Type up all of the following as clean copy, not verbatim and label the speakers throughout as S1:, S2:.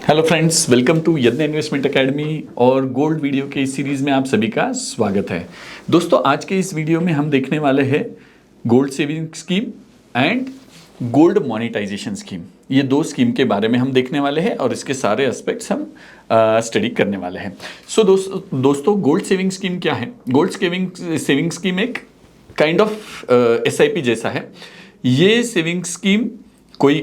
S1: Hello friends, welcome to यज्ञ investment academy और gold video के इस सीरीज़ में आप सभी का स्वागत है। दोस्तों, आज के इस वीडियो में हम देखने वाले हैं gold saving scheme and gold monetization scheme. ये दो स्कीम के बारे में हम देखने वाले हैं और इसके सारे एस्पेक्ट्स हम स्टडी करने वाले हैं। सो दोस्तों, गोल्ड सेविंग स्कीम क्या है? गोल्ड सेविंग स्कीम एक काइंड ऑफ SIP जैसा है। ये सेविंग स्कीम कोई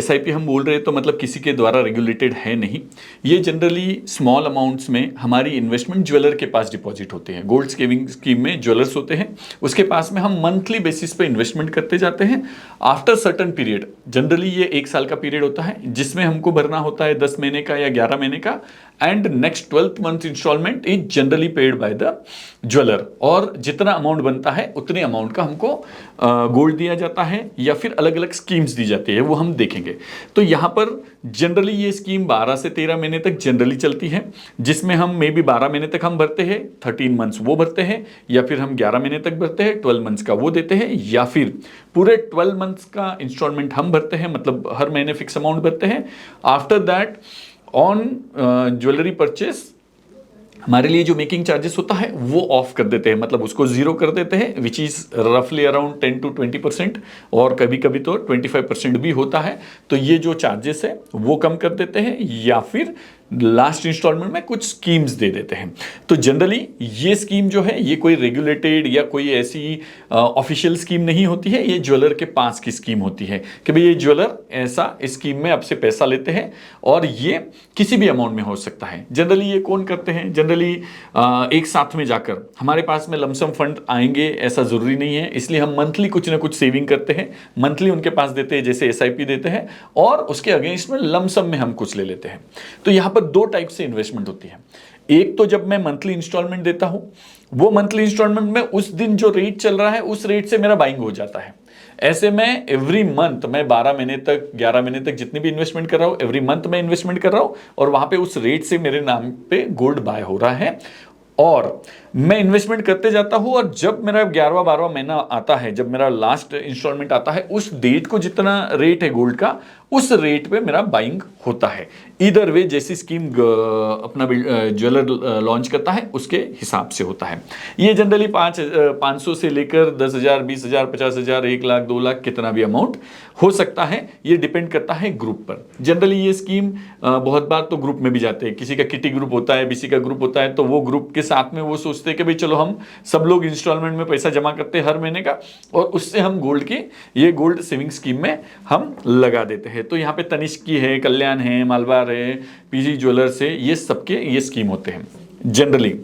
S1: SIP हम बोल रहे हैं तो मतलब किसी के द्वारा रेगुलेटेड है नहीं। ये जनरली स्मॉल अमाउंट्स में हमारी इन्वेस्टमेंट ज्वेलर के पास डिपॉजिट होते हैं। गोल्ड सेविंग स्कीम में ज्वेलर्स होते हैं, उसके पास में हम मंथली बेसिस पे इन्वेस्टमेंट करते जाते हैं। आफ्टर सर्टन पीरियड, जनरली ये 1 साल का पीरियड होता है जिसमें हमको भरना होता है 10 महीने का या 11 महीने का, and next 12th month installment is generally paid by the jeweller. और जितना अमाउंट बनता है उतने अमाउंट का हमको गोल्ड दिया जाता है या फिर अलग अलग स्कीम्स दी जाती है, वो हम देखेंगे। तो यहाँ पर जनरली ये स्कीम 12 से 13 महीने तक जनरली चलती है, जिसमें हम मे बी 12 महीने तक हम भरते हैं, 13 मंथ्स वो भरते हैं, या फिर हम 11 महीने तक भरते हैं, 12 मंथ्स का वो देते हैं, या फिर पूरे 12 मंथ्स का इंस्टॉलमेंट हम भरते हैं, मतलब हर महीने फिक्स अमाउंट भरते हैं। After that on jewellery purchase हमारे लिए जो मेकिंग चार्जेस होता है वो ऑफ कर देते हैं, मतलब उसको जीरो कर देते हैं, विच इज रफली अराउंड 10 to 20%, और कभी कभी तो 25% भी होता है। तो ये जो चार्जेस है वो कम कर देते हैं, या फिर लास्ट इंस्टॉलमेंट में कुछ स्कीम्स दे देते हैं। तो जनरली ये स्कीम जो है ये कोई रेगुलेटेड या कोई ऐसी ऑफिशियल स्कीम नहीं होती है। ये ज्वेलर के पास की स्कीम होती है कि भाई ये ज्वेलर ऐसा स्कीम में आपसे पैसा लेते हैं, और ये किसी भी अमाउंट में हो सकता है। जनरली ये कौन करते हैं? जनरली एक साथ में जाकर हमारे पास में लमसम फंड आएंगे ऐसा जरूरी नहीं है, इसलिए हम मंथली कुछ ना कुछ सेविंग करते हैं, मंथली उनके पास देते हैं, जैसे SIP देते हैं, और उसके अगेंस्ट में लमसम में हम कुछ ले लेते हैं। तो यहाँ पर दो टाइप से इन्वेस्टमेंट होती है। एक तो जब मैं मंथली इंस्टॉलमेंट देता हूं, वो मंथली इंस्टॉलमेंट में उस दिन जो रेट चल रहा है उस रेट से मेरा बाइंग हो जाता है। ऐसे में एवरी मंथ मैं 12 महीने तक 11 महीने तक जितनी भी इन्वेस्टमेंट कर रहा हूं, एवरी मंथ मैं इन्वेस्टमेंट कर रहा हूं, और वहां पे उस रेट से मेरे नाम पे गोल्ड बाय हो रहा है, और मैं इन्वेस्टमेंट करते जाता हूं। और जब मेरा 11वां 12वां महीना आता है, जब मेरा लास्ट इंस्टॉलमेंट आता है, उस डेट को जितना रेट है गोल्ड का, उस रेट पे मेरा बाइंग होता है। इधर वे जैसी स्कीम अपना ज्वेलर लॉन्च करता है उसके हिसाब से होता है। ये जनरली 500 से लेकर 10,000, 20,000, 50,000, 1 लाख, 2 लाख, कितना भी अमाउंट हो सकता है। ये डिपेंड करता है ग्रुप पर। जनरली ये स्कीम बहुत बार तो ग्रुप में भी जाते हैं। किसी का किटी ग्रुप होता है, BC का ग्रुप होता है, तो वो ग्रुप के साथ में वो सोचते हैं कि भाई चलो हम सब लोग इंस्टॉलमेंट में पैसा जमा करते हैं हर महीने का, और उससे हम गोल्ड की ये गोल्ड सेविंग स्कीम में हम लगा देते हैं। तो यहाँ पे तनिष्क की है, कल्याण है, मालवार है, PG ज्वेलर्स है, ये सबके ये स्कीम होते हैं। जनरली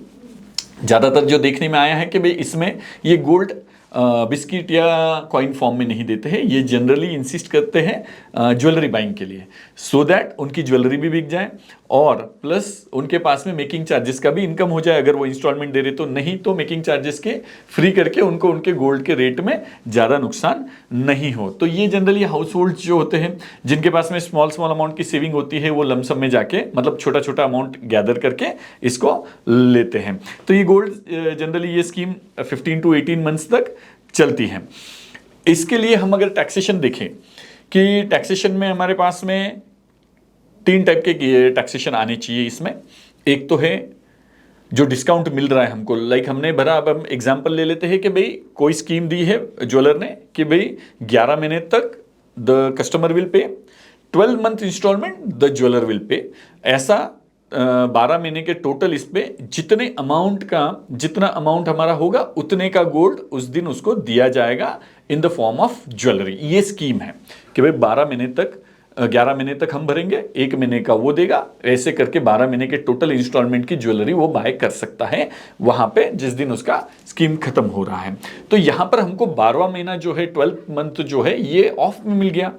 S1: ज़्यादातर जो देखने में आया है कि भाई इसमें ये गोल्ड बिस्किट या कॉइन फॉर्म में नहीं देते हैं। ये जनरली इंसिस्ट करते हैं ज्वेलरी बाइंग के लिए, सो दैट उनकी ज्वेलरी भी बिक जाए, और प्लस उनके पास में मेकिंग चार्जेस का भी इनकम हो जाए अगर वो इंस्टॉलमेंट दे रहे तो। नहीं तो मेकिंग चार्जेस के फ्री करके उनको उनके गोल्ड के रेट में ज़्यादा नुकसान नहीं हो। तो ये जनरली हाउस होल्ड जो होते हैं जिनके पास में स्मॉल अमाउंट की सेविंग होती है, वो लमसम में जाके मतलब छोटा छोटा अमाउंट गैदर करके इसको लेते हैं। तो ये गोल्ड जनरली ये स्कीम 15 to 18 मंथ्स तक चलती है। इसके लिए हम अगर टैक्सेशन देखें कि टैक्सेशन में हमारे पास में 3 टाइप के टैक्सेशन आने चाहिए इसमें। एक तो है जो डिस्काउंट मिल रहा है हमको, लाइक हमने भरा, अब हम एग्जांपल ले लेते हैं कि भाई कोई स्कीम दी है ज्वेलर ने कि भाई 11 महीने तक the customer will pay, 12 month installment the jeweller will pay. ऐसा 12 महीने के टोटल इस पे जितना अमाउंट हमारा होगा उतने का गोल्ड उस दिन उसको दिया जाएगा in the form of jewellery. ये स्कीम है कि भाई 12 महीने तक 11 महीने तक हम भरेंगे, 1 महीने का वो देगा, ऐसे करके 12 महीने के टोटल इंस्टॉलमेंट की ज्वेलरी वो बाय कर सकता है वहां पे जिस दिन उसका स्कीम खत्म हो रहा है। तो यहां पर हमको 12वां महीना जो है, 12th मंथ जो है, ये ऑफ में मिल गया।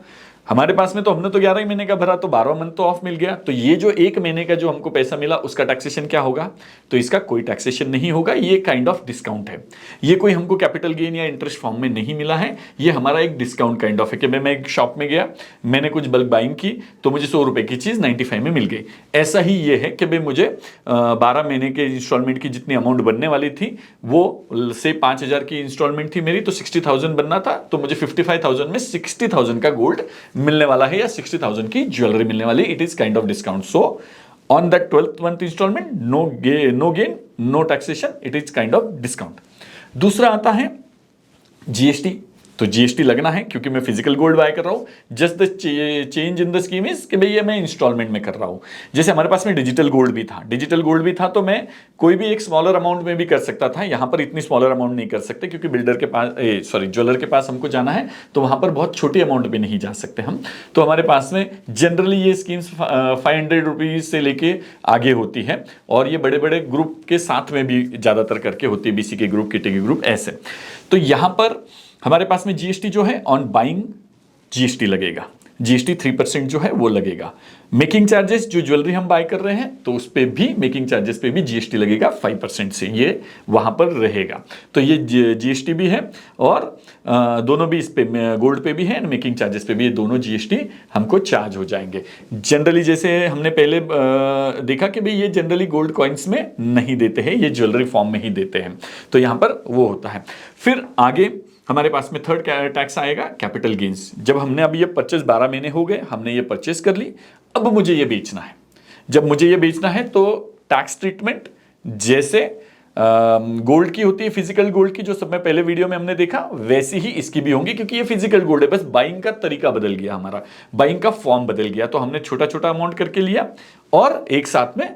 S1: हमारे पास में तो हमने तो 11 महीने का भरा, तो 12वां मंथ तो ऑफ मिल गया। तो ये जो 1 महीने का जो हमको पैसा मिला उसका टैक्सेशन क्या होगा? तो इसका कोई टैक्सेशन नहीं होगा। ये काइंड ऑफ डिस्काउंट है। ये कोई हमको कैपिटल गेन या इंटरेस्ट फॉर्म में नहीं मिला है। ये हमारा एक डिस्काउंट काइंड ऑफ है कि मैं एक शॉप में गया, मैंने कुछ बल्क बाइंग की, तो मुझे 100 रुपए की चीज 95 में मिल गई। ऐसा ही ये है कि भाई मुझे 12 महीने के इंस्टॉलमेंट की जितनी अमाउंट बनने वाली थी, वो से 5,000 की इंस्टॉलमेंट थी मेरी, तो 60,000 बनना था, तो मुझे 55,000 में 60,000 का गोल्ड मिलने वाला है या 60,000 की ज्वेलरी मिलने वाली, it is kind of discount. So on that 12th month installment no gain no taxation, it is kind of discount. दूसरा आता है जीएसटी. तो जीएसटी लगना है क्योंकि मैं फिजिकल गोल्ड बाय कर रहा हूं. Just the change in the scheme is कि भैया मैं इंस्टॉलमेंट में कर रहा हूं. जैसे हमारे पास में डिजिटल गोल्ड भी था तो मैं कोई भी एक स्मॉलर अमाउंट में भी कर सकता था. यहां पर इतनी स्मॉलर अमाउंट नहीं कर सकते क्योंकि बिल्डर के पास ज्वेलर के पास हमको जाना है, तो वहां पर बहुत छोटी अमाउंट में नहीं जा सकते हम. तो हमारे पास में जनरली ये स्कीम्स 500 रुपीज से लेके आगे होती है और ये बड़े बड़े ग्रुप के साथ में भी ज्यादातर करके होती है, बीसी के ग्रुप, किटी के ग्रुप, ऐसे. तो यहां पर हमारे पास में जीएसटी जो है ऑन बाइंग जीएसटी लगेगा. जीएसटी 3% जो है वो लगेगा. मेकिंग चार्जेस जो ज्वेलरी हम बाय कर रहे हैं तो उस पे भी मेकिंग चार्जेस पे भी जीएसटी लगेगा 5% से, ये वहां पर रहेगा. तो ये जीएसटी भी है और दोनों भी इस पे गोल्ड पे भी है एंड मेकिंग चार्जेस पे भी, ये दोनों जीएसटी हमको चार्ज हो जाएंगे. जनरली जैसे हमने पहले देखा कि भाई ये जनरली गोल्ड कॉइन्स में नहीं देते हैं, ये ज्वेलरी फॉर्म में ही देते हैं. तो यहां पर वो होता है. फिर आगे हमारे पास में थर्ड टैक्स आएगा कैपिटल गेन्स. जब हमने अभी ये परचेस 12 महीने हो गए, हमने ये परचेस कर ली, अब मुझे ये बेचना है. जब मुझे ये बेचना है तो टैक्स ट्रीटमेंट जैसे गोल्ड की होती है, फिजिकल गोल्ड की, जो सब में पहले वीडियो में हमने देखा, वैसी ही इसकी भी होंगी क्योंकि ये फिजिकल गोल्ड है. बस बाइंग का तरीका बदल गया, हमारा बाइंग का फॉर्म बदल गया. तो हमने छोटा छोटा अमाउंट करके लिया और एक साथ में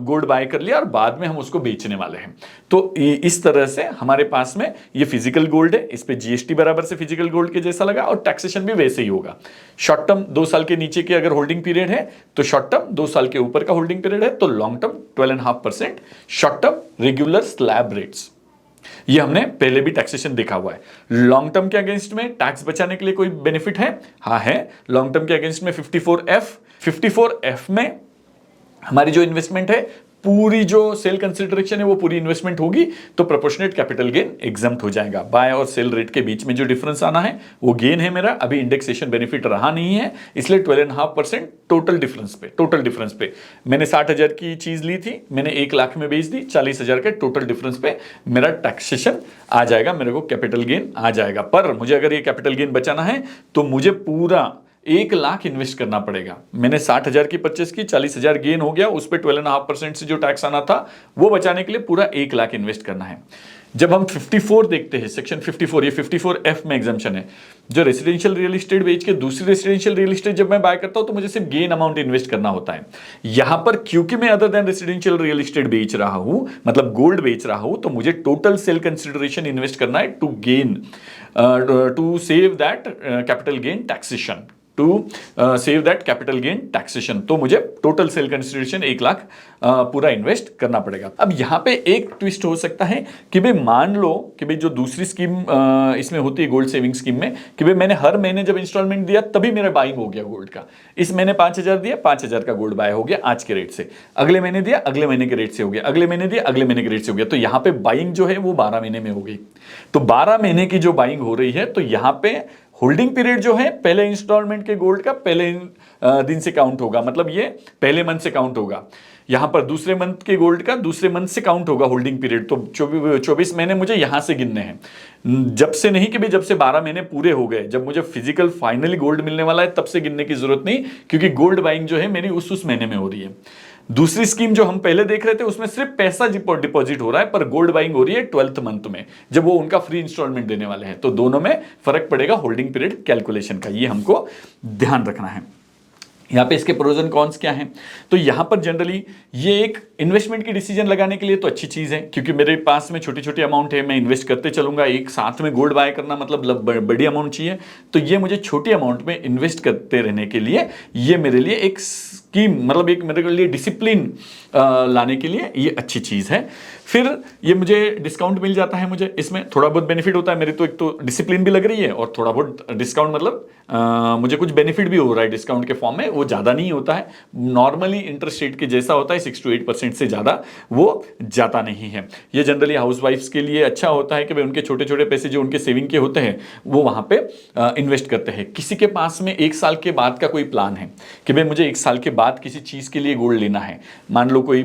S1: गोल्ड बाय कर लिया और बाद में हम उसको बेचने वाले हैं. तो इस तरह से हमारे पास में ये फिजिकल गोल्ड है, इस पे जीएसटी बराबर से फिजिकल गोल्ड के जैसा लगा और टैक्सेशन भी वैसे ही होगा. शॉर्ट टर्म 2 साल के नीचे के अगर होल्डिंग पीरियड है तो शॉर्ट टर्म, 2 साल के ऊपर का होल्डिंग पीरियड है तो long term 12.5%, short term regular slab rates. ये हमने पहले भी टैक्सेशन देखा हुआ है. लॉन्ग टर्म के अगेंस्ट में टैक्स बचाने के लिए कोई बेनिफिट है? हाँ है. लॉन्ग टर्म के अगेंस्ट में 54F में हमारी जो इन्वेस्टमेंट है, पूरी जो सेल कंसिडरेशन है वो पूरी इन्वेस्टमेंट होगी तो प्रोपोर्शनेट कैपिटल गेन एग्जम्प्ट हो जाएगा. बाय और सेल रेट के बीच में जो डिफरेंस आना है वो गेन है मेरा. अभी इंडेक्सेशन बेनिफिट रहा नहीं है, इसलिए 12.5% टोटल डिफरेंस पे मैंने 60,000 की चीज ली थी, मैंने 1 लाख में बेच दी, 40,000 के टोटल डिफरेंस पे मेरा टैक्सेशन आ जाएगा, मेरे को कैपिटल गेन आ जाएगा. पर मुझे अगर ये कैपिटल गेन बचाना है तो मुझे पूरा 1 लाख इन्वेस्ट करना पड़ेगा. मैंने 60,000 की परचेस की, 40,000 गेन हो गया, उस पर 12.5% से जो टैक्स आना था वो बचाने के लिए पूरा 1 लाख इन्वेस्ट करना है. जब हम 54 देखते हैं, सेक्शन 54, ये 54F में एग्जम्पशन है. जो रेसिडेंशियल रियल एस्टेट बेच के दूसरी रेसिडेंशियल रियल एस्टेट जब मैं बाय करता हूं तो मुझे सिर्फ गेन अमाउंट इन्वेस्ट करना होता है. यहां पर क्योंकि मैं other than residential real estate बेच रहा हूं, मतलब गोल्ड बेच रहा हूं, तो मुझे टोटल सेल कंसिडरेशन इन्वेस्ट करना है to save that capital gain taxation. तो मुझे टोटल सेल कंसिडरेशन 1 लाख पूरा इन्वेस्ट करना पड़ेगा. अब यहां पे एक ट्विस्ट हो सकता है कि भाई मान लो कि भाई जो दूसरी स्कीम इसमें होती है गोल्ड सेविंग स्कीम में, कि भाई मैंने हर महीने जब इंस्टॉलमेंट दिया तभी मेरा बाइंग हो गया गोल्ड का. इस महीने 5,000 दिया, 5,000 का गोल्ड बाय हो गया आज के रेट से. अगले महीने दिया, अगले महीने के रेट से हो गया. अगले महीने दिया, अगले महीने के रेट से हो गया. तो यहां पे बाइंग जो है वो 12 महीने में हो गई. तो 12 महीने की जो बाइंग हो रही है तो यहां पे होल्डिंग पीरियड जो है पहले इंस्टॉलमेंट के गोल्ड का पहले दिन से काउंट होगा, मतलब ये पहले मंथ से काउंट होगा. यहां पर दूसरे मंथ के गोल्ड का दूसरे मंथ से काउंट होगा होल्डिंग पीरियड. तो 24 महीने मुझे यहां से गिनने हैं, जब से नहीं कि भाई जब से 12 महीने पूरे हो गए, जब मुझे फिजिकल फाइनली गोल्ड मिलने वाला है तब से गिनने की जरूरत नहीं, क्योंकि गोल्ड बाइंग जो है मेरी उस महीने में हो रही है. दूसरी स्कीम जो हम पहले देख रहे थे उसमें सिर्फ पैसा डिपॉजिट हो रहा है, पर गोल्ड बाइंग हो रही है 12th मंथ में, जब वो उनका फ्री इंस्टॉलमेंट देने वाले हैं. तो दोनों में फर्क पड़ेगा होल्डिंग पीरियड कैलकुलेशन का, ये हमको ध्यान रखना है. यहाँ पे इसके प्रोज एंड कॉन्स क्या हैं? तो यहाँ पर जनरली ये एक इन्वेस्टमेंट की डिसीजन लगाने के लिए तो अच्छी चीज़ है, क्योंकि मेरे पास में छोटी छोटी अमाउंट है, मैं इन्वेस्ट करते चलूंगा. एक साथ में गोल्ड बाय करना मतलब बड़ी अमाउंट चाहिए, तो ये मुझे छोटी अमाउंट में इन्वेस्ट करते रहने के लिए ये मेरे लिए एक स्कीम, मतलब एक मेरे लिए डिसिप्लिन लाने के लिए ये अच्छी चीज़ है. फिर ये मुझे डिस्काउंट मिल जाता है, मुझे इसमें थोड़ा बहुत बेनिफिट होता है. मेरी तो एक तो डिसिप्लिन भी लग रही है और थोड़ा बहुत डिस्काउंट, मतलब मुझे कुछ बेनिफिट भी हो रहा है डिस्काउंट के फॉर्म में. वो ज़्यादा नहीं होता है, नॉर्मली इंटरेस्ट रेट के जैसा होता है, 6 to 8% से ज़्यादा वो जाता नहीं है. ये जनरली हाउसवाइफ्स के लिए अच्छा होता है कि भाई उनके छोटे छोटे पैसे जो उनके सेविंग के होते हैं वो वहाँ पे इन्वेस्ट करते हैं. किसी के पास में 1 साल के बाद का कोई प्लान है कि भाई मुझे 1 साल के बाद किसी चीज़ के लिए गोल्ड लेना है, मान लो कोई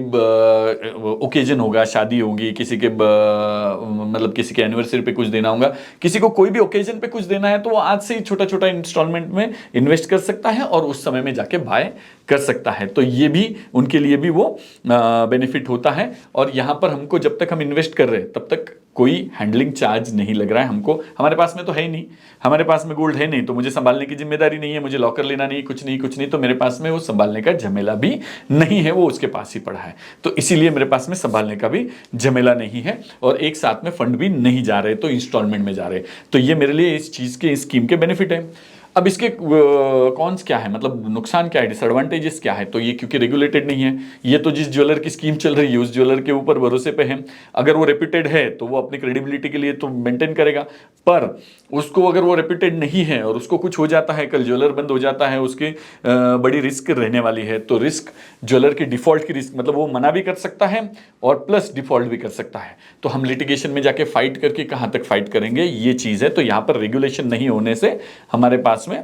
S1: ओकेजन होगा, शादी शादी होगी, किसी के मतलब किसी के एनिवर्सरी पे कुछ देना होगा, किसी को कोई भी ओकेजन पे कुछ देना है, तो वो आज से ही छोटा छोटा इंस्टॉलमेंट में इन्वेस्ट कर सकता है और उस समय में जाके बाय कर सकता है। तो ये भी उनके लिए भी वो बेनिफिट होता है। और यहाँ पर हमको जब तक हम इन्वेस्ट कर रहे हैं तब तक कोई हैंडलिंग चार्ज नहीं लग रहा है हमको। हमारे पास में तो है ही नहीं, हमारे पास में गोल्ड है नहीं, तो मुझे संभालने की जिम्मेदारी नहीं है, मुझे लॉकर लेना नहीं, कुछ नहीं, तो मेरे पास में वो संभालने का झमेला भी नहीं है, वो उसके पास ही पड़ा है। तो इसीलिए मेरे पास में संभालने का भी झमेला नहीं है और एक साथ में फंड भी नहीं जा रहे, तो इंस्टॉलमेंट में जा रहे। तो ये मेरे लिए इस चीज़ के, इस स्कीम के बेनिफिट है। अब इसके कॉन्स क्या है, मतलब नुकसान क्या है, डिसएडवांटेजेस क्या है? तो ये क्योंकि रेगुलेटेड नहीं है, ये तो जिस ज्वेलर की स्कीम चल रही है उस ज्वेलर के ऊपर भरोसे पे है। अगर वो रेप्यूटेड है तो वो अपनी क्रेडिबिलिटी के लिए तो मेंटेन करेगा, पर उसको अगर वो रेप्यूटेड नहीं है और उसको कुछ हो जाता है, कल ज्वेलर बंद हो जाता है, उसकी बड़ी रिस्क रहने वाली है। तो रिस्क, ज्वेलर की डिफॉल्ट की रिस्क, मतलब वो मना भी कर सकता है और प्लस डिफॉल्ट भी कर सकता है। तो हम लिटिगेशन में जाके फाइट करके कहाँ तक फाइट करेंगे, ये चीज़ है। तो यहाँ पर रेगुलेशन नहीं होने से हमारे पास में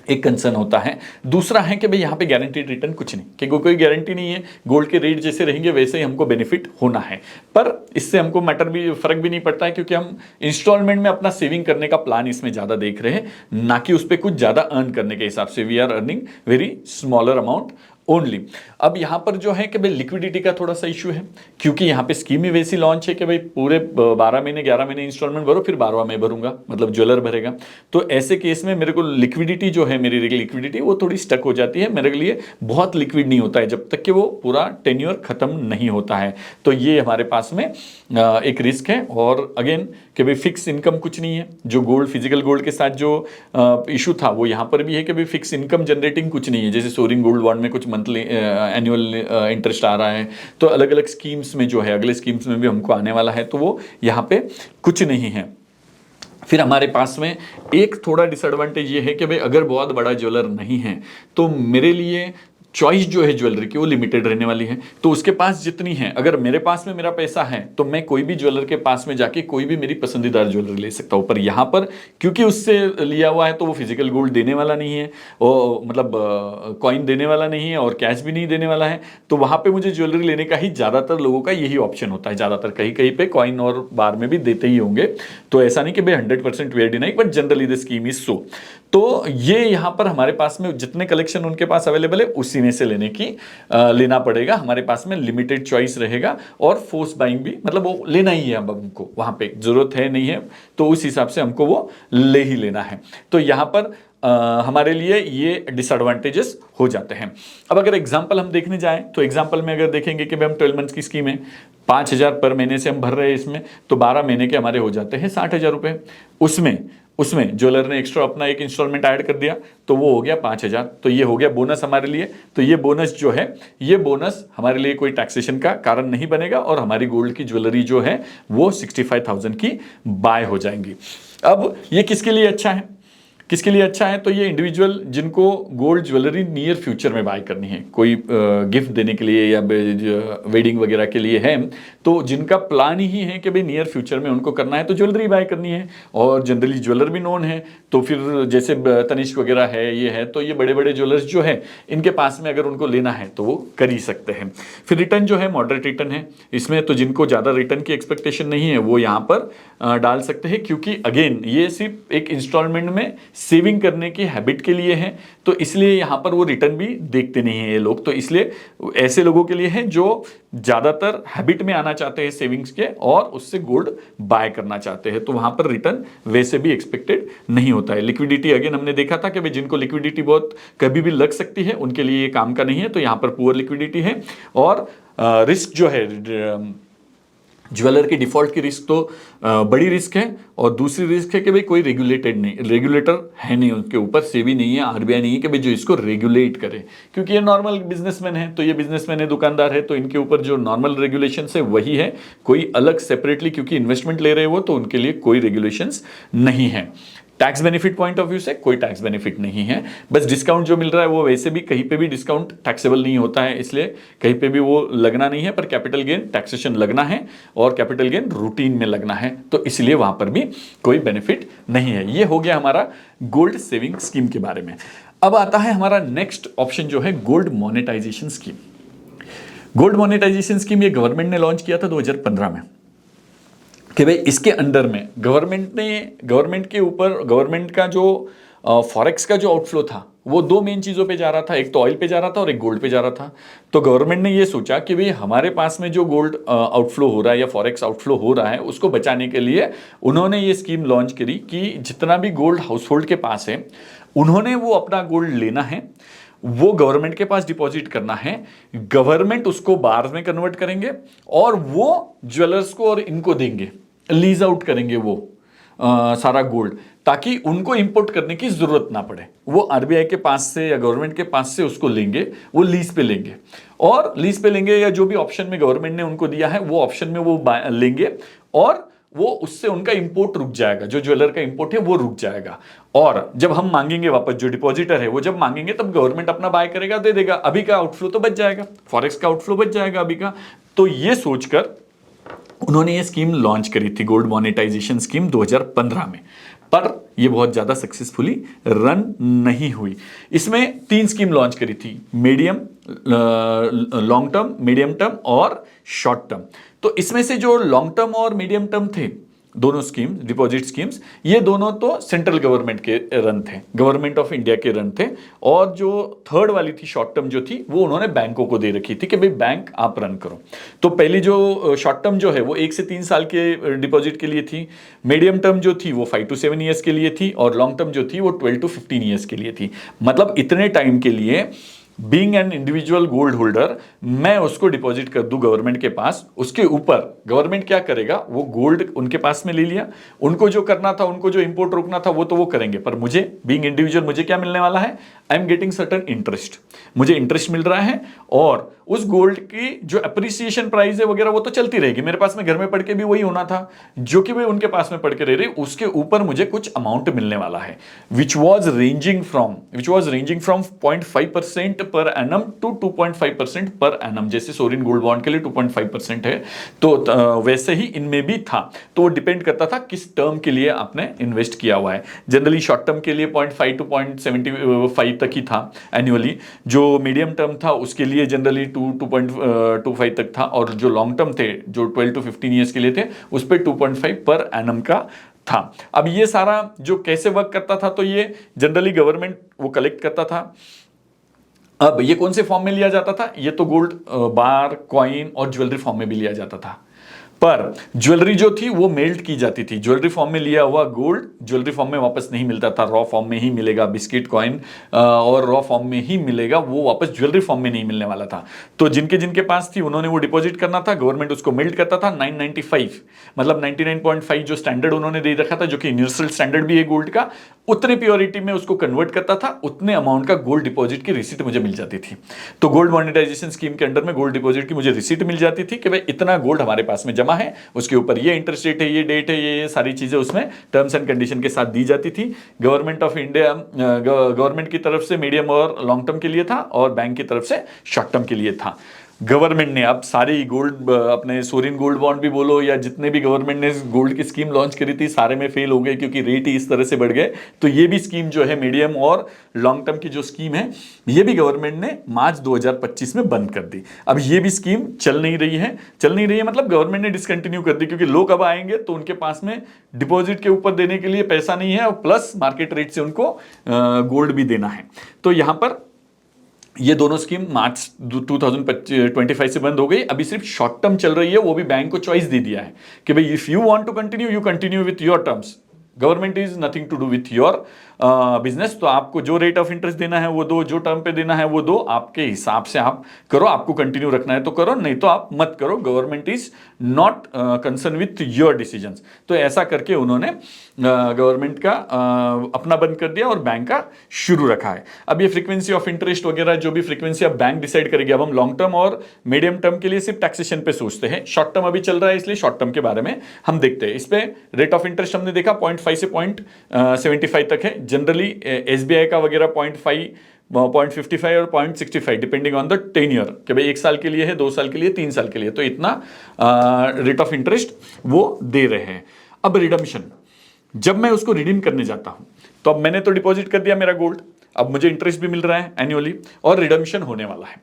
S1: एक कंसर्न होता है। दूसरा है कि भाई यहाँ पे गारंटीड रिटर्न कुछ नहीं, कि कोई गारंटी नहीं है, गोल्ड के रेट जैसे रहेंगे वैसे ही हमको बेनिफिट होना है। पर इससे हमको मैटर भी, फर्क भी नहीं पड़ता है, क्योंकि हम इंस्टॉलमेंट में अपना सेविंग करने का प्लान इसमें ज़्यादा देख रहे हैं, ना कि उस पर कुछ ज़्यादा अर्न करने के हिसाब से। We are earning very smaller amount only. अब यहाँ पर जो है कि भाई लिक्विडिटी का थोड़ा सा इशू है, क्योंकि यहाँ पे स्कीम ही वैसी लॉन्च है कि भाई पूरे 12 महीने 11 महीने इंस्टॉलमेंट भरो, फिर 12वां मैं भरूंगा, मतलब ज्वेलर भरेगा। तो ऐसे केस में मेरे को लिक्विडिटी जो है, मेरी लिक्विडिटी वो थोड़ी स्टक हो जाती है। मेरे लिए बहुत लिक्विड नहीं होता है जब तक कि वो पूरा टेन्योर खत्म नहीं होता है। तो ये हमारे पास में एक रिस्क है। और अगेन कि भाई फिक्स इनकम कुछ नहीं है, जो गोल्ड, फिजिकल गोल्ड के साथ जो इशू था वो यहाँ पर भी है कि भाई फिक्स इनकम जनरेटिंग कुछ नहीं है। जैसे सोरिंग गोल्ड बॉन्ड में कुछ मंथली एनुअल इंटरेस्ट आ रहा है, तो अलग अलग स्कीम्स में जो है, अगले स्कीम्स में भी हमको आने वाला है, तो वो यहाँ पे कुछ नहीं है। फिर हमारे पास में एक थोड़ा डिसएडवांटेज ये है कि भाई अगर बहुत बड़ा ज्वेलर नहीं है तो मेरे लिए चॉइस जो है ज्वेलरी की वो लिमिटेड रहने वाली है। तो उसके पास जितनी है, अगर मेरे पास में मेरा पैसा है तो मैं कोई भी ज्वेलर के पास में जाके कोई भी मेरी पसंदीदा ज्वेलरी ले सकता हूँ। पर यहाँ पर क्योंकि उससे लिया हुआ है तो वो फिजिकल गोल्ड देने वाला नहीं है, वो मतलब कॉइन देने वाला नहीं है और कैश भी नहीं देने वाला है। तो वहाँ पे मुझे ज्वेलरी लेने का ही ज़्यादातर लोगों का यही ऑप्शन होता है। ज़्यादातर कहीं कहीं पे कॉइन और बार में भी देते ही होंगे, तो ऐसा नहीं कि भाई 100% we are denying, but generally the scheme is so. तो ये यहाँ पर हमारे पास में जितने कलेक्शन उनके पास अवेलेबल है उसी में से लेना पड़ेगा। हमारे पास में लिमिटेड चॉइस रहेगा और फोर्स बाइंग भी, मतलब वो लेना ही है। अब हमको वहां पे जरूरत है नहीं है तो उस हिसाब से हमको वो ले ही लेना है। तो यहां पर हमारे लिए ये डिसएडवांटेजेस हो जाते हैं। अब अगर एग्जांपल हम देखने जाएं तो एग्जांपल में अगर देखेंगे कि भाई हम 12 मंथ्स की स्कीम है, 5,000 पर महीने से हम भर रहे हैं इसमें, तो 12 महीने के हमारे हो जाते हैं 60,000 रुपये। उसमें ज्वेलर ने एक्स्ट्रा अपना एक इंस्टॉलमेंट ऐड कर दिया तो वो हो गया 5,000। तो ये हो गया बोनस हमारे लिए। तो ये बोनस जो है, ये बोनस हमारे लिए कोई टैक्सेशन का कारण नहीं बनेगा और हमारी गोल्ड की ज्वेलरी जो है वो 65,000 की बाय हो जाएंगी। अब ये किसके लिए अच्छा है, किसके लिए अच्छा है? तो ये इंडिविजुअल जिनको गोल्ड ज्वेलरी नियर फ्यूचर में बाय करनी है, कोई गिफ्ट देने के लिए या वेडिंग वगैरह के लिए है, तो जिनका प्लान ही है कि भाई नियर फ्यूचर में उनको करना है तो ज्वेलरी बाय करनी है, और जनरली ज्वेलर भी नोन है, तो फिर जैसे तनिष्क वगैरह है, ये है, तो ये बड़े बड़े ज्वेलर्स जो है इनके पास में अगर उनको लेना है तो वो कर ही सकते हैं। फिर रिटर्न जो है मॉडरेट रिटर्न है इसमें, तो जिनको ज़्यादा रिटर्न की एक्सपेक्टेशन नहीं है वो यहाँ पर डाल सकते हैं, क्योंकि अगेन ये सिर्फ एक इंस्टॉलमेंट में सेविंग करने की हैबिट के लिए है, तो इसलिए यहाँ पर वो रिटर्न भी देखते नहीं है ये लोग। तो इसलिए ऐसे लोगों के लिए है जो ज़्यादातर हैबिट में आना चाहते हैं सेविंग्स के और उससे गोल्ड बाय करना चाहते हैं, तो वहाँ पर रिटर्न वैसे भी एक्सपेक्टेड नहीं होता है। लिक्विडिटी अगेन हमने देखा था कि भाई जिनको लिक्विडिटी बहुत कभी भी लग सकती है उनके लिए ये काम का नहीं है, तो यहाँ पर पुअर लिक्विडिटी है। और रिस्क जो है ज्वेलर की डिफॉल्ट की रिस्क तो बड़ी रिस्क है, और दूसरी रिस्क है कि भाई कोई रेगुलेटर है नहीं उनके ऊपर, सेबी नहीं है, आरबीआई नहीं है कि भाई जो इसको रेगुलेट करे, क्योंकि ये नॉर्मल बिजनेसमैन है, तो ये बिजनेसमैन है, दुकानदार है, तो इनके ऊपर जो नॉर्मल रेगुलेशन है वही है, कोई अलग सेपरेटली क्योंकि इन्वेस्टमेंट ले रहे हो तो उनके लिए कोई रेगुलेशंस नहीं है। Tax benefit point of view से कोई टैक्स बेनिफिट नहीं है, बस डिस्काउंट जो मिल रहा है वो वैसे भी कहीं पे भी डिस्काउंट टैक्सेबल नहीं होता है, इसलिए कहीं पे भी वो लगना नहीं है, पर कैपिटल गेन टैक्सेशन लगना है और कैपिटल गेन रूटीन में लगना है, तो इसलिए वहां पर भी कोई बेनिफिट नहीं है। ये हो गया हमारा गोल्ड सेविंग स्कीम के बारे में। अब आता है हमारा नेक्स्ट ऑप्शन जो है gold monetization scheme. Gold monetization scheme ये गवर्नमेंट ने लॉन्च किया था 2015 में कि भाई इसके अंडर में गवर्नमेंट के ऊपर गवर्नमेंट का जो फॉरेक्स का जो आउटफ्लो था वो दो मेन चीज़ों पे जा रहा था, एक तो ऑयल पे जा रहा था और एक गोल्ड पे जा रहा था। तो गवर्नमेंट ने ये सोचा कि भाई हमारे पास में जो गोल्ड आउटफ्लो हो रहा है या फॉरेक्स आउटफ्लो हो रहा है उसको बचाने के लिए उन्होंने ये स्कीम लॉन्च करी कि जितना भी गोल्ड हाउस होल्ड के पास है उन्होंने वो अपना गोल्ड लेना है, वो गवर्नमेंट के पास डिपॉजिट करना है, गवर्नमेंट उसको बार में कन्वर्ट करेंगे और वो ज्वेलर्स को और इनको देंगे, लीज आउट करेंगे वो सारा गोल्ड, ताकि उनको इंपोर्ट करने की जरूरत ना पड़े। वो आरबीआई के पास से या गवर्नमेंट के पास से उसको लेंगे, वो लीज पे लेंगे और लीज पे लेंगे या जो भी ऑप्शन में गवर्नमेंट ने उनको दिया है वो ऑप्शन में वो लेंगे और वो उससे उनका इंपोर्ट रुक जाएगा, जो ज्वेलर का इंपोर्ट है वो रुक जाएगा। और जब हम मांगेंगे वापस, जो डिपॉजिटर है वो जब मांगेंगे तब गवर्नमेंट अपना बाय करेगा, दे देगा, अभी का आउटफ्लो तो बच जाएगा, फॉरेक्स का आउटफ्लो बच जाएगा अभी का। तो ये सोचकर उन्होंने ये स्कीम लॉन्च करी थी, गोल्ड मोनेटाइजेशन स्कीम 2015 में, पर ये बहुत ज्यादा सक्सेसफुली रन नहीं हुई। इसमें 3 स्कीम लॉन्च करी थी, medium, long term, medium term और शॉर्ट टर्म। तो इसमें से जो लॉन्ग टर्म और मीडियम टर्म थे दोनों स्कीम, डिपॉजिट स्कीम्स, ये दोनों तो सेंट्रल गवर्नमेंट के रन थे, गवर्नमेंट ऑफ इंडिया के रन थे। और जो थर्ड वाली थी शॉर्ट टर्म जो थी वो उन्होंने बैंकों को दे रखी थी कि भाई बैंक आप रन करो। तो पहली जो शॉर्ट टर्म जो है वो 1 से 3 साल के डिपॉजिट के लिए थी, मीडियम टर्म जो थी वो 5 to 7 ईयर्स के लिए थी और लॉन्ग टर्म जो थी वो 12 to 15 ईयर्स के लिए थी। मतलब इतने टाइम के लिए being an individual gold holder मैं उसको डिपॉजिट कर दूं गवर्नमेंट के पास, उसके ऊपर गवर्नमेंट क्या करेगा, वो गोल्ड उनके पास में ले लिया, उनको जो करना था, उनको जो इंपोर्ट रोकना था वो तो वो करेंगे, पर मुझे बीइंग इंडिविजुअल मुझे क्या मिलने वाला है, I am getting certain interest, मुझे इंटरेस्ट मिल रहा है और उस गोल्ड की जो अप्रिसिएशन प्राइस है वगैरह वो तो चलती रहेगी, मेरे पास में घर में पड़ के भी वही होना था जो कि वे उनके पास में पड़ के रह रही, उसके ऊपर मुझे कुछ अमाउंट मिलने वाला है which was ranging from 0.5% per annum to 2.5% per annum. जैसे सोरिन गोल्ड बॉन्ड के लिए 2.5% है, तो वैसे ही इनमें भी था। तो वो डिपेंड करता था किस टर्म के लिए आपने इन्वेस्ट किया हुआ है। जनरली शॉर्ट टर्म के लिए 0.5 to 0.75 तक ही था एनुअली, जो मीडियम टर्म था उसके लिए जनरली 2.25 तक था और जो लॉन्ग टर्म थे जो 12 to 15 ईयर्स के लिए थे उस पर 2.5 पर एनम का था। अब ये सारा जो कैसे वर्क करता था, तो ये जनरली गवर्नमेंट वो कलेक्ट करता था। अब ये कौन से फॉर्म में लिया जाता था, ये तो गोल्ड बार, कॉइन और ज्वेलरी फॉर्म में भी लिया जाता था, पर ज्वेलरी जो थी वो मेल्ट की जाती थी। ज्वेलरी फॉर्म में लिया हुआ गोल्ड ज्वेलरी फॉर्म में वापस नहीं मिलता था, रॉ फॉर्म में ही मिलेगा, बिस्किट कॉइन और रॉ फॉर्म में ही मिलेगा, वो वापस ज्वेलरी फॉर्म में नहीं मिलने वाला था। तो जिनके जिनके पास थी उन्होंने वो डिपॉजिट करना था, गवर्नमेंट उसको मेल्ट करता था। 995 मतलब 99.5 जो स्टैंडर्ड उन्होंने दे रखा था, जो कि यूनिवर्सल स्टैंडर्ड भी है गोल्ड का, उतने प्योरिटी में उसको कन्वर्ट करता था, उतने अमाउंट का गोल्ड डिपॉजिट की रिसीट मुझे मिल जाती थी। तो गोल्ड मोनेटाइजेशन स्कीम के अंडर में गोल्ड डिपॉजिट की मुझे रिसीट मिल जाती थी कि भाई इतना गोल्ड हमारे पास में जमा है, उसके ऊपर ये इंटरेस्ट रेट है, ये डेट है, ये सारी चीजें उसमें टर्म्स एंड कंडीशन के साथ दी जाती थी। गवर्नमेंट ऑफ इंडिया गवर्नमेंट की तरफ से मीडियम और लॉन्ग टर्म के लिए था और बैंक की तरफ से शॉर्ट टर्म के लिए था। गवर्नमेंट ने अब सारी गोल्ड, अपने सोरिन गोल्ड बॉन्ड भी बोलो या जितने भी गवर्नमेंट ने गोल्ड की स्कीम लॉन्च करी थी सारे में फेल हो गए क्योंकि रेट ही इस तरह से बढ़ गए। तो ये भी स्कीम जो है मीडियम और लॉन्ग टर्म की जो स्कीम है ये भी गवर्नमेंट ने मार्च 2025 में बंद कर दी। अब ये भी स्कीम चल नहीं रही है मतलब गवर्नमेंट ने डिसकंटिन्यू कर दी, क्योंकि लोग अब आएंगे तो उनके पास में डिपॉजिट के ऊपर देने के लिए पैसा नहीं है और प्लस मार्केट रेट से उनको गोल्ड भी देना है। तो यहां पर ये दोनों स्कीम मार्च 2025 से बंद हो गई। अभी सिर्फ शॉर्ट टर्म चल रही है, वो भी बैंक को चॉइस दे दिया है कि भाई if you want to continue you continue with your terms, government is nothing to do with your business. तो आपको जो रेट ऑफ इंटरेस्ट देना है वो दो, जो टर्म पे देना है वो दो, आपके हिसाब से आप करो, आपको कंटिन्यू रखना है तो करो, नहीं तो आप मत करो, government is not concern with your decisions. तो ऐसा करके उन्होंने गवर्नमेंट का अपना बंद कर दिया और बैंक का शुरू रखा है। अब ये फ्रीक्वेंसी ऑफ इंटरेस्ट वगैरह जो भी फ्रीक्वेंसी अब बैंक डिसाइड करेगी। अब हम लॉन्ग टर्म और मीडियम टर्म के लिए सिर्फ टैक्सेशन पे सोचते हैं, शॉर्ट टर्म अभी चल रहा है इसलिए शॉर्ट टर्म के बारे में हम देखते हैं। इस पे रेट ऑफ इंटरेस्ट हमने देखा 0.5 से 0.75 तक है। जनरली एसबीआई का वगैरह 0.5, 0.55 और 0.65 डिपेंडिंग ऑन द टेन्योर, कि भाई 1 साल के लिए है, 2 साल के लिए, 3 साल के लिए, तो इतना रेट ऑफ इंटरेस्ट वो दे रहे हैं। अब रिडम्पशन, जब मैं उसको रिडीम करने जाता हूं तो अब मैंने तो डिपॉजिट कर दिया मेरा गोल्ड, अब मुझे इंटरेस्ट भी मिल रहा है एनुअली और रिडम्पशन होने वाला है।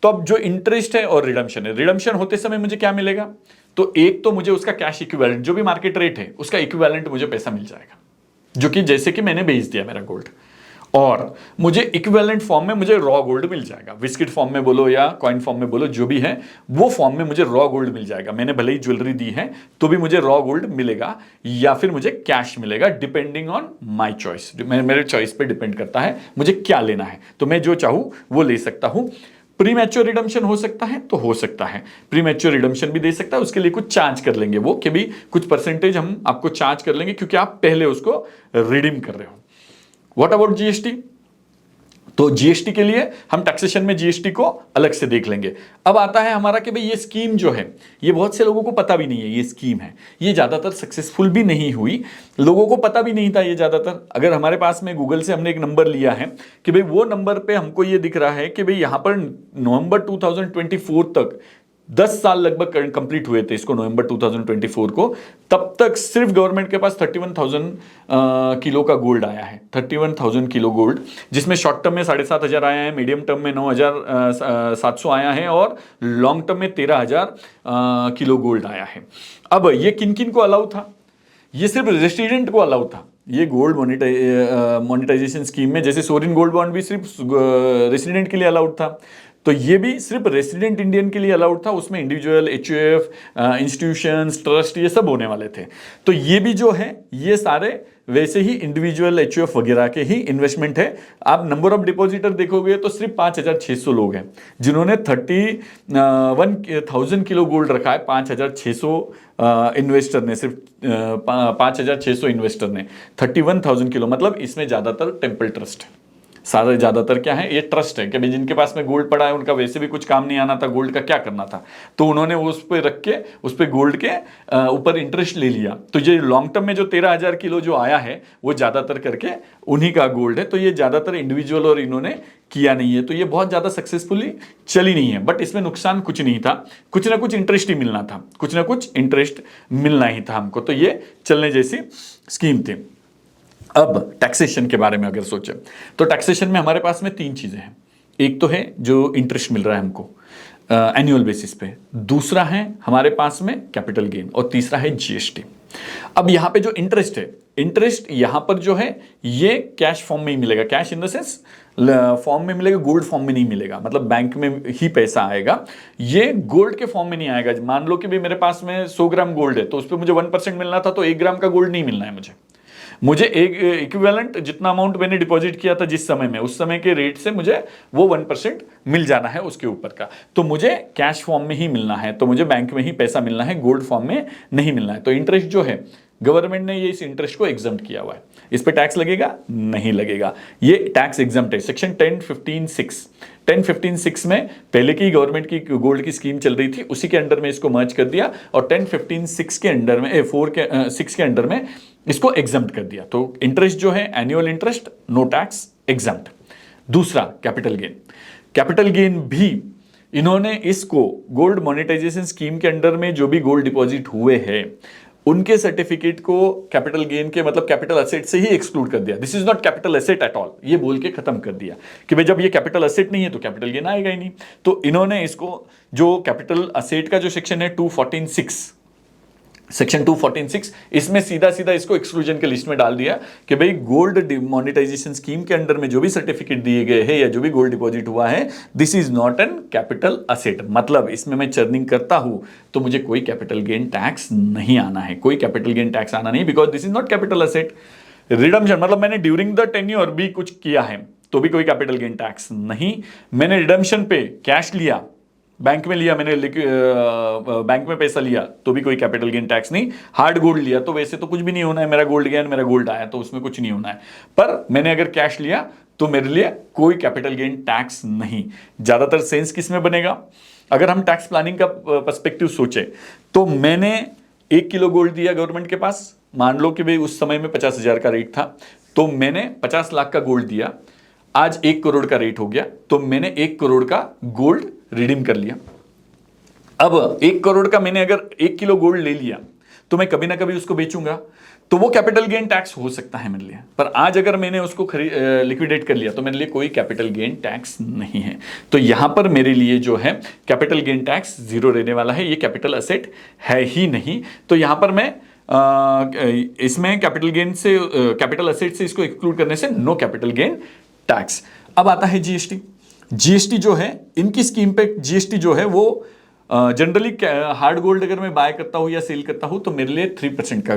S1: तो अब जो इंटरेस्ट है और रिडम्पशन है, रिडम्पशन होते समय मुझे क्या मिलेगा, तो एक तो मुझे उसका कैश इक्विवेलेंट जो भी मार्केट रेट है उसका इक्विवेलेंट मुझे पैसा मिल जाएगा, जो कि जैसे कि मैंने बेच दिया मेरा गोल्ड, और मुझे इक्विवेलेंट फॉर्म में मुझे रॉ गोल्ड मिल जाएगा, बिस्किट फॉर्म में बोलो या कॉइन फॉर्म में बोलो, जो भी है वो फॉर्म में मुझे रॉ गोल्ड मिल जाएगा। मैंने भले ही ज्वेलरी दी है तो भी मुझे रॉ गोल्ड मिलेगा या फिर मुझे कैश मिलेगा, डिपेंडिंग ऑन माय चॉइस। मेरे चॉइस पे डिपेंड करता है मुझे क्या लेना है, तो मैं जो चाहूं वो ले सकता हूं। प्री मैच्योर रिडम्पशन हो सकता है तो हो सकता है, प्री मैच्योर रिडम्पशन भी दे सकता है, उसके लिए कुछ चार्ज कर लेंगे वो, कि भी कुछ परसेंटेज हम आपको चार्ज कर लेंगे क्योंकि आप पहले उसको रिडीम कर रहे हो। What about GST? तो जीएसटी के लिए हम टैक्सेशन में जीएसटी को अलग से देख लेंगे। अब आता है हमारा कि भाई ये स्कीम जो है ये बहुत से लोगों को पता भी नहीं है, ये स्कीम है, ये ज्यादातर सक्सेसफुल भी नहीं हुई, लोगों को पता भी नहीं था ये ज्यादातर। अगर हमारे पास में गूगल से हमने एक नंबर लिया है कि भाई वो नंबर पे हमको ये दिख रहा है कि भाई यहां पर नवंबर 2024 तक 10 साल लगभग कंप्लीट हुए थे इसको, नवंबर 2024 को, तब तक सिर्फ गवर्नमेंट के पास 31,000 किलो का गोल्ड आया है, 31,000 किलो गोल्ड, जिसमें शॉर्ट टर्म में 7,500 आया है, मीडियम टर्म में 9,700 आया है और लॉन्ग टर्म में 13,000 किलो गोल्ड आया है। अब ये किन किन को अलाउ था? ये सिर्फ रेसिडेंट को अलाउ था। ये गोल्ड मोनेटाइजेशन स्कीम में जैसे सोवरिन गोल्ड बॉन्ड भी सिर्फ रेसिडेंट के लिए अलाउड था, तो ये भी सिर्फ रेसिडेंट इंडियन के लिए अलाउड था, उसमें इंडिविजुअल, एचयूएफ, इंस्टीट्यूशंस, ट्रस्ट ये सब होने वाले थे। तो ये भी जो है ये सारे वैसे ही इंडिविजुअल, एचयूएफ वगैरह के ही इन्वेस्टमेंट है। आप नंबर ऑफ डिपॉजिटर देखोगे तो सिर्फ 5,600 लोग हैं जिन्होंने 31,000 किलो गोल्ड रखा है। 5,600 इन्वेस्टर ने, सिर्फ 5,600 इन्वेस्टर ने 31,000 किलो, मतलब इसमें ज्यादातर टेम्पल ट्रस्ट है। सारे ज्यादातर क्या है, ये ट्रस्ट है कि भाई जिनके पास में गोल्ड पड़ा है उनका वैसे भी कुछ काम नहीं आना था, गोल्ड का क्या करना था, तो उन्होंने उस पर रख के उस पर गोल्ड के ऊपर इंटरेस्ट ले लिया। तो ये लॉन्ग टर्म में जो 13,000 किलो जो आया है वो ज्यादातर करके उन्हीं का गोल्ड है। तो ये ज्यादातर इंडिविजुअल और इन्होंने किया नहीं है, तो ये बहुत ज्यादा सक्सेसफुली चली नहीं है। बट इसमें नुकसान कुछ नहीं था, कुछ ना कुछ इंटरेस्ट ही मिलना था, कुछ ना कुछ इंटरेस्ट मिलना ही था हमको, तो ये चलने जैसी स्कीम थी। अब टैक्सेशन के बारे में अगर सोचें तो टैक्सेशन में हमारे पास में 3 चीजें हैं। एक तो है जो इंटरेस्ट मिल रहा है हमको एनुअल बेसिस पे, दूसरा है हमारे पास में कैपिटल गेन, और तीसरा है जीएसटी। अब यहां पे जो इंटरेस्ट है, इंटरेस्ट यहां पर जो है ये कैश फॉर्म में ही मिलेगा, cash in the sense form में मिलेगा, गोल्ड फॉर्म में नहीं मिलेगा, मतलब बैंक में ही पैसा आएगा, ये गोल्ड के फॉर्म में नहीं आएगा। मान लो कि भाई मेरे पास में 100 ग्राम गोल्ड है तो उस पर मुझे 1% मिलना था, तो 1 ग्राम का गोल्ड नहीं मिलना है मुझे एक इक्विवेलेंट जितना अमाउंट मैंने डिपॉजिट किया था जिस समय में, उस समय के रेट से मुझे वो 1% मिल जाना है उसके ऊपर का, तो मुझे कैश फॉर्म में ही मिलना है, तो मुझे बैंक में ही पैसा मिलना है, गोल्ड फॉर्म में नहीं मिलना है। तो इंटरेस्ट जो है गवर्नमेंट ने ये इस इंटरेस्ट को एग्जम्प्ट किया हुआ है। इस पे टैक्स लगेगा? नहीं लगेगा, ये टैक्स एग्जम्प्ट है। सेक्शन 1015(6) में पहले की गवर्नमेंट की गोल्ड की स्कीम चल रही थी, उसी के अंडर में इसको मर्ज कर दिया और 1015(6) के अंडर में 6 के अंडर में इसको एग्जम्प्ट कर दिया। तो इंटरेस्ट जो है annual interest, no tax, exempt. दूसरा कैपिटल गेन, कैपिटल गेन भी इन्होंने इसको गोल्ड मोनेटाइजेशन स्कीम के अंडर में जो भी गोल्ड डिपॉजिट हुए हैं उनके सर्टिफिकेट को कैपिटल गेन के, मतलब कैपिटल एसेट से ही एक्सक्लूड कर दिया। This is not capital asset at all, ये बोल के खत्म कर दिया कि भाई जब ये कैपिटल एसेट नहीं है तो कैपिटल गेन आएगा ही नहीं। तो इन्होंने इसको जो कैपिटल एसेट का जो सेक्शन है 214(6), सेक्शन 214(6), इसमें सीधा सीधा इसको एक्सक्लूजन के लिस्ट में डाल दिया कि भाई गोल्ड मोनेटाइजेशन स्कीम के अंडर में जो भी सर्टिफिकेट दिए गए हैं या जो भी गोल्ड डिपॉजिट हुआ है, this is not an capital asset, मतलब इसमें मैं चर्निंग करता हूं तो मुझे कोई कैपिटल गेन टैक्स नहीं आना है, कोई कैपिटल गेन टैक्स आना नहीं, because this is not capital asset. Redemption मतलब मैंने ड्यूरिंग द टेन्योर भी कुछ किया है तो भी कोई कैपिटल गेन टैक्स नहीं। मैंने रिडम्पशन पे कैश लिया, बैंक में लिया, मैंने बैंक में पैसा लिया तो भी कोई कैपिटल गेन टैक्स नहीं। हार्ड गोल्ड लिया तो वैसे तो कुछ भी नहीं होना है, मेरा गोल्ड गया, मेरा गोल्ड आया तो उसमें कुछ नहीं होना है, पर मैंने अगर कैश लिया तो मेरे लिए कोई कैपिटल गेन टैक्स नहीं। ज्यादातर सेंस किस में बनेगा? अगर हम टैक्स प्लानिंग का पर्सपेक्टिव सोचे तो मैंने 1 किलो गोल्ड दिया गवर्नमेंट के पास, मान लो कि भाई उस समय में 50,000 का रेट था, तो मैंने 50 लाख का गोल्ड दिया, आज 1 करोड़ का रेट हो गया तो मैंने 1 करोड़ का गोल्ड रिडीम कर लिया। अब 1 करोड़ का मैंने अगर 1 किलो गोल्ड ले लिया तो मैं कभी ना कभी उसको बेचूंगा, तो वो कैपिटल गेन टैक्स हो सकता है मेरे लिए। पर आज अगर मैंने उसको लिक्विडेट कर लिया तो मेरे लिए कोई कैपिटल गेन टैक्स नहीं है। तो यहां पर मेरे लिए जो है कैपिटल गेन टैक्स 0 रहने वाला है, ये कैपिटल असेट है ही नहीं। तो यहां पर मैं इसमें कैपिटल गेन से, कैपिटल असेट से इसको एक्सक्लूड करने से नो कैपिटल गेन टैक्स। अब आता है जीएसटी। जीएसटी जो है इनकी स्कीम पे जीएसटी जो है वो जनरली हार्ड गोल्ड अगर मैं बाय करता हूं या सेल करता हूं तो मेरे लिए 3% का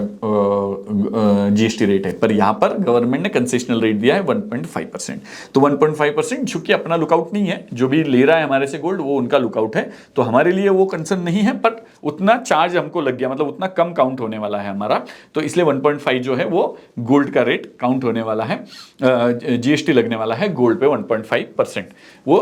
S1: जीएसटी रेट है, पर यहां पर गवर्नमेंट ने कंसेशनल रेट दिया है 1.5%। तो 1.5% चूंकि अपना लुकआउट नहीं है, जो भी ले रहा है हमारे से गोल्ड वो उनका लुकआउट है, तो हमारे लिए वो कंसर्न नहीं है। पर उतना चार्ज हमको लग गया, मतलब उतना कम काउंट होने वाला है हमारा, तो इसलिए 1.5 जो है वो गोल्ड का रेट काउंट होने वाला है, जीएसटी लगने वाला है गोल्ड पे 1.5%। वो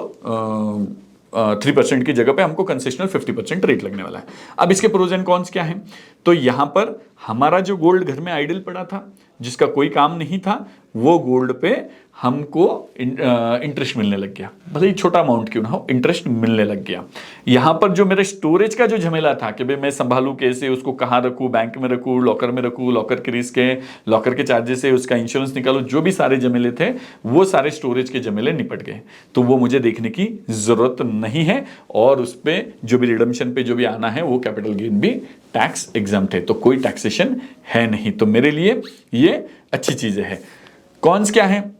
S1: 3% की जगह पे हमको कंसेशनल 50% रेट लगने वाला है। अब इसके प्रोज एंड कॉन्स क्या हैं? तो यहां पर हमारा जो गोल्ड घर में आइडल पड़ा था, जिसका कोई काम नहीं था, वो गोल्ड पे हमको इंटरेस्ट मिलने लग गया, भले ही छोटा अमाउंट क्यों ना हो, इंटरेस्ट मिलने लग गया। यहां पर जो मेरे स्टोरेज का जो झमेला था कि भाई मैं संभालूं कैसे, उसको कहाँ रखूं, बैंक में रखूं, लॉकर में रखूं, लॉकर के रिस्क है, लॉकर के चार्जेस है, उसका इंश्योरेंस निकालो, जो भी सारे झमेले थे वो सारे स्टोरेज के झमेले निपट गए। तो वो मुझे देखने की जरूरत नहीं है, और उस पर जो भी रिडम्पशन पे जो भी आना है वो कैपिटल गेन भी टैक्स एग्जम्प्ट है, तो कोई टैक्सेशन है नहीं। तो मेरे लिए ये अच्छी चीजें है। कॉन्स क्या है?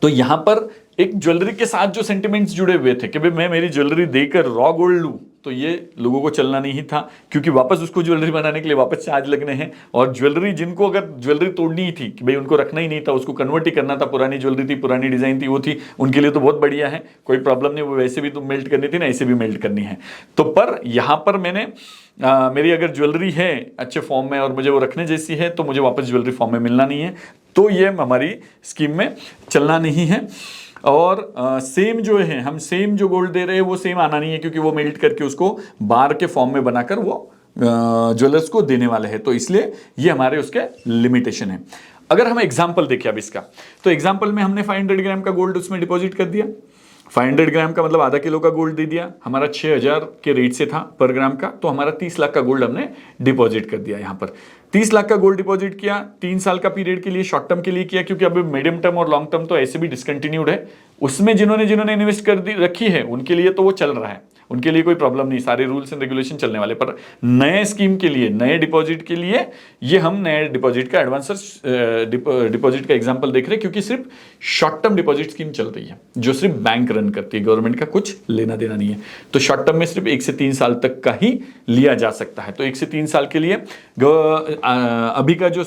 S1: तो यहां पर एक ज्वेलरी के साथ जो सेंटिमेंट्स जुड़े हुए थे कि भाई मैं मेरी ज्वेलरी देकर रॉ गोल्ड लूं, तो ये लोगों को चलना नहीं था, क्योंकि वापस उसको ज्वेलरी बनाने के लिए वापस चार्ज लगने हैं। और ज्वेलरी जिनको अगर ज्वेलरी तोड़नी ही थी कि भाई उनको रखना ही नहीं था, उसको कन्वर्ट ही करना था, पुरानी ज्वेलरी थी, पुरानी डिजाइन थी, वो थी, उनके लिए तो बहुत बढ़िया है, कोई प्रॉब्लम नहीं, वो वैसे भी तो मेल्ट करनी थी ना, ऐसे भी मेल्ट करनी है। तो पर यहां पर मैंने मेरी अगर ज्वेलरी है अच्छे फॉर्म में और मुझे वो रखने जैसी है, तो मुझे वापस ज्वेलरी फॉर्म में मिलना नहीं है, तो ये हमारी स्कीम में चलना नहीं है। और सेम जो है, हम सेम जो गोल्ड दे रहे हैं वो सेम आना नहीं है, क्योंकि वो मेल्ट करके उसको बार के फॉर्म में बनाकर वो ज्वेलर्स को देने वाले हैं, तो इसलिए ये हमारे उसके लिमिटेशन है। अगर हम एग्जांपल देखें अब इसका, तो एग्जांपल में हमने 500 ग्राम का गोल्ड उसमें डिपॉजिट कर दिया। 500 ग्राम का मतलब आधा किलो का गोल्ड दे दिया, हमारा 6000 के रेट से था पर ग्राम का, तो हमारा 30 लाख का गोल्ड हमने डिपॉजिट कर दिया। यहाँ पर 30 लाख का गोल्ड डिपॉजिट किया, 3 साल का पीरियड के लिए, शॉर्ट टर्म के लिए किया, क्योंकि अब मीडियम टर्म और लॉन्ग टर्म तो ऐसे भी डिसकंटिन्यूड है। उसमें जिन्होंने इन्वेस्ट कर दी रखी है उनके लिए तो वो चल रहा है, उनके लिए कोई प्रॉब्लम नहीं, सारे रूल्स एंड रेगुलेशन चलने वाले। पर नए स्कीम के लिए, नए डिपॉजिट के लिए, ये हम नए डिपॉजिट का एडवांस डिपॉजिट का एग्जांपल देख रहे हैं, क्योंकि सिर्फ शॉर्ट टर्म डिपॉजिट स्कीम चल रही है जो सिर्फ बैंक रन करती है, गवर्नमेंट का कुछ लेना देना नहीं है। तो शॉर्ट टर्म में सिर्फ 1 से 3 साल तक का ही लिया जा सकता है। तो 1 से 3 साल के लिए अभी का जो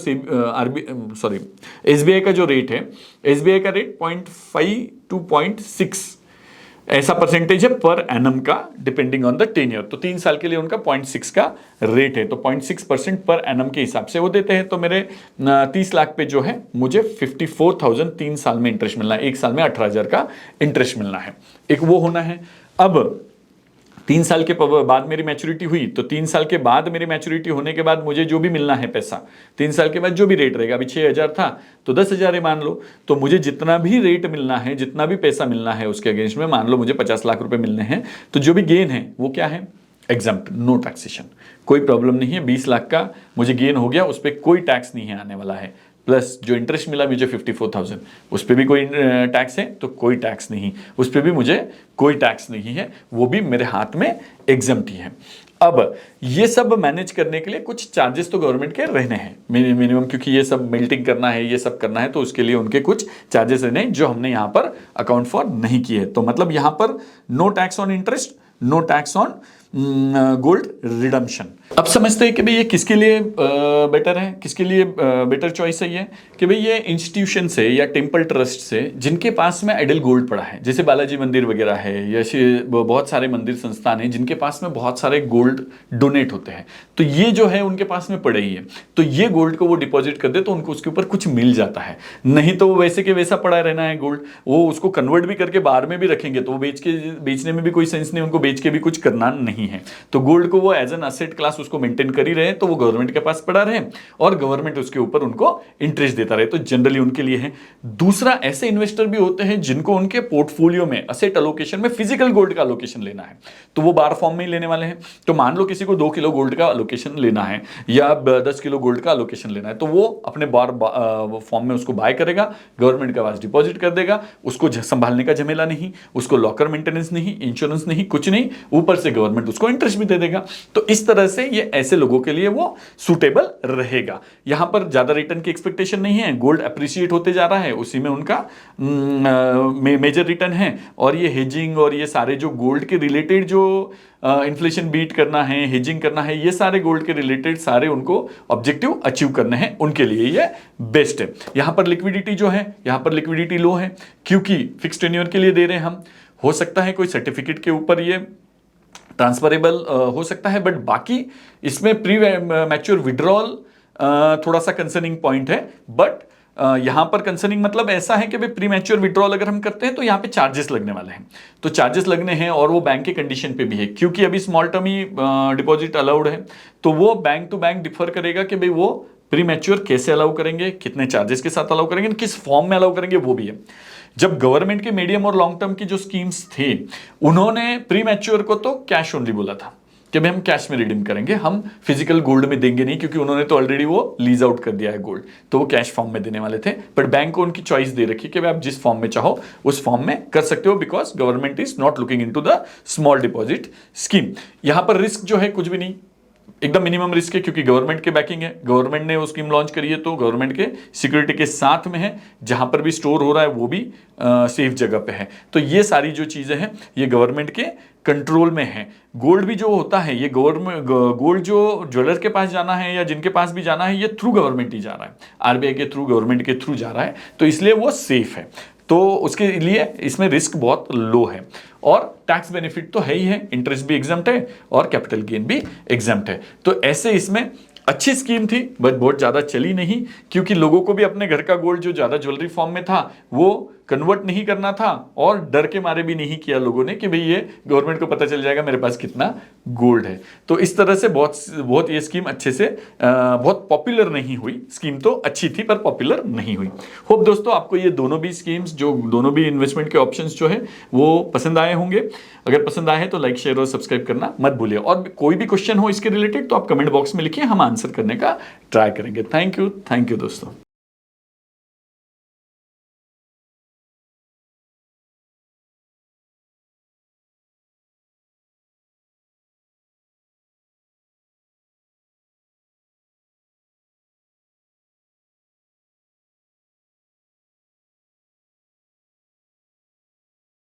S1: एसबीआई का जो रेट है, एसबीआई का रेट 0.5 to 0.6 ऐसा परसेंटेज है पर एनम का, डिपेंडिंग ऑन द टेन्योर। तो 3 साल के लिए उनका 0.6 का रेट है, तो 0.6% पर एनम के हिसाब से वो देते हैं। तो मेरे 30 लाख पे जो है मुझे 54,000 3 साल में इंटरेस्ट मिलना है, 1 साल में 18,000 का इंटरेस्ट मिलना है, एक वो होना है। अब 3 साल के बाद मेरी मैच्योरिटी हुई, तो 3 साल के बाद मेरी मैच्योरिटी होने के बाद मुझे जो भी मिलना है पैसा, 3 साल के बाद जो भी रेट रहेगा, अभी 6,000 था तो 10,000 मान लो, तो मुझे जितना भी रेट मिलना है, जितना भी पैसा मिलना है उसके अगेंस्ट में, मान लो मुझे 50 लाख रुपए मिलने हैं, तो जो भी गेन है वो क्या है? एग्जम्प्ट, नो टैक्सेशन, कोई प्रॉब्लम नहीं है। 20 लाख का मुझे गेन हो गया, उस पर कोई टैक्स नहीं है आने वाला है। प्लस जो इंटरेस्ट मिला मुझे 54,000, उस पर भी कोई टैक्स है तो कोई टैक्स नहीं, उस पर भी मुझे कोई टैक्स नहीं है, वो भी मेरे हाथ में एग्जम्प्ट ही है। अब ये सब मैनेज करने के लिए कुछ चार्जेस तो गवर्नमेंट के रहने हैं मिनिमम, क्योंकि ये सब मेल्टिंग करना है, ये सब करना है, तो उसके लिए उनके कुछ चार्जेस रहने हैं जो हमने यहाँ पर अकाउंट फॉर नहीं किए। तो मतलब यहाँ पर no tax on interest, no tax on gold redemption. अब समझते हैं कि भाई ये किसके लिए बेटर है, किसके लिए बेटर चॉइस है ये, कि भाई ये इंस्टीट्यूशन से या टेम्पल ट्रस्ट से जिनके पास में आइडल गोल्ड पड़ा है, जैसे बालाजी मंदिर वगैरह है, या बहुत सारे मंदिर संस्थान हैं जिनके पास में बहुत सारे गोल्ड डोनेट होते हैं, तो ये जो है उनके पास में पड़े ही है, तो ये गोल्ड को वो डिपॉजिट कर दे तो उनको उसके ऊपर कुछ मिल जाता है। नहीं तो वो वैसे के वैसा पड़ा रहना है गोल्ड, वो उसको कन्वर्ट भी करके बाहर में भी रखेंगे तो वो बेचने में भी कोई सेंस नहीं, उनको बेच के भी कुछ करना नहीं नहीं है। तो गोल्ड को वो एज एन असेट क्लास उसको मेंटेन कर ही रहे हैं, तो वो गवर्नमेंट के पास पड़ा रहे और गवर्नमेंट उसके ऊपर उनको इंटरेस्ट देता रहे, तो जनरली उनके लिए है। दूसरा, ऐसे इन्वेस्टर भी होते हैं जिनको उनके पोर्टफोलियो में असेट अलोकेशन में फिजिकल गोल्ड का अलोकेशन लेना है, तो वो बार फॉर्म में ही लेने वाले हैं। तो मान लो किसी को 2 किलो गोल्ड का अलोकेशन लेना है या 10 किलो गोल्ड का अलोकेशन लेना है, तो वो अपने बार फॉर्म में उसको बाय करेगा, गवर्नमेंट के पास डिपॉजिट कर देगा, उसको संभालने का झमेला नहीं, उसको लॉकर मेंटेनेंस नहीं, इंश्योरेंस नहीं, कुछ नहीं, ऊपर से गवर्नमेंट उसको इंटरेस्ट भी दे देगा। तो इस तरह से ये ऐसे लोगों के लिए वो सुटेबल रहेगा। यहां पर ज्यादा रिटर्न की एक्सपेक्टेशन नहीं है, गोल्ड अप्रिशिएट होते जा रहा है, उसी में उनका मेजर रिटर्न है। और ये हेजिंग और ये सारे जो गोल्ड के रिलेटेड जो इन्फ्लेशन बीट करना है, हेजिंग करना है, ये सारे गोल्ड के रिलेटेड सारे उनको ऑब्जेक्टिव अचीव करने हैं, उनके लिए ये बेस्ट है। यहां पर लिक्विडिटी जो है, यहां पर लिक्विडिटी लो है क्योंकि फिक्स टेन्योर के लिए दे रहे हैं हम। हो सकता है कोई सर्टिफिकेट के ऊपर ये ट्रांसफरेबल हो सकता है, बट बाकी इसमें प्री मैच्योर विड्रॉल थोड़ा सा कंसर्निंग पॉइंट है। बट यहां पर कंसर्निंग मतलब ऐसा है कि भाई प्री मैच्योर विड्रॉल अगर हम करते हैं तो यहां पे चार्जेस लगने वाले हैं, तो चार्जेस लगने हैं और वो बैंक के कंडीशन पे भी है, क्योंकि अभी स्मॉल टर्म ही डिपॉजिट अलाउड है, तो वो बैंक टू बैंक डिफर करेगा कि भाई वो प्री मैच्योर कैसे अलाउ करेंगे, कितने चार्जेस के साथ अलाउ करेंगे, किस फॉर्म में अलाउ करेंगे, वो भी है। जब गवर्नमेंट के मीडियम और लॉन्ग टर्म की जो स्कीम्स थे, उन्होंने प्री मैच्योर को तो कैश ओनली बोला था कि भाई हम कैश में रिडीम करेंगे, हम फिजिकल गोल्ड में देंगे नहीं, क्योंकि उन्होंने तो ऑलरेडी वो लीज आउट कर दिया है गोल्ड, तो वो कैश फॉर्म में देने वाले थे। बट बैंक को उनकी चॉइस दे रखी कि भाई आप जिस फॉर्म में चाहो उस फॉर्म में कर सकते हो, because government is not looking into the small deposit scheme. यहां पर रिस्क जो है कुछ भी नहीं, एकदम मिनिमम रिस्क है, क्योंकि गवर्नमेंट के बैकिंग है, गवर्नमेंट ने वो स्कीम लॉन्च करी है, तो गवर्नमेंट के सिक्योरिटी के साथ में है, जहां पर भी स्टोर हो रहा है वो भी सेफ जगह पे है। तो ये सारी जो चीजें हैं ये गवर्नमेंट के कंट्रोल में है। गोल्ड भी जो होता है, ये गवर्नमेंट गोल्ड जो ज्वेलर के पास जाना है या जिनके पास भी जाना है, ये थ्रू गवर्नमेंट ही जा रहा है, आरबीआई के थ्रू, गवर्नमेंट के थ्रू जा रहा है, तो इसलिए वो सेफ है। तो उसके लिए इसमें रिस्क बहुत लो है और टैक्स बेनिफिट तो है ही है, इंटरेस्ट भी एग्जम्प्ट है और कैपिटल गेन भी एग्जम्प्ट है। तो ऐसे इसमें अच्छी स्कीम थी, बट बहुत ज्यादा चली नहीं, क्योंकि लोगों को भी अपने घर का गोल्ड जो ज्यादा ज्वेलरी फॉर्म में था वो कन्वर्ट नहीं करना था, और डर के मारे भी नहीं किया लोगों ने कि भाई ये गवर्नमेंट को पता चल जाएगा मेरे पास कितना गोल्ड है। तो इस तरह से बहुत ये स्कीम अच्छे से बहुत पॉपुलर नहीं हुई। स्कीम तो अच्छी थी पर पॉपुलर नहीं हुई। होप दोस्तों आपको ये दोनों भी स्कीम्स, जो दोनों भी इन्वेस्टमेंट के ऑप्शंस जो है वो पसंद आए होंगे। अगर पसंद आए तो लाइक, शेयर और सब्सक्राइब करना मत भूलिए, और कोई भी क्वेश्चन हो इसके रिलेटेड तो आप कमेंट बॉक्स में लिखिए, हम आंसर करने का ट्राई करेंगे। थैंक यू दोस्तों।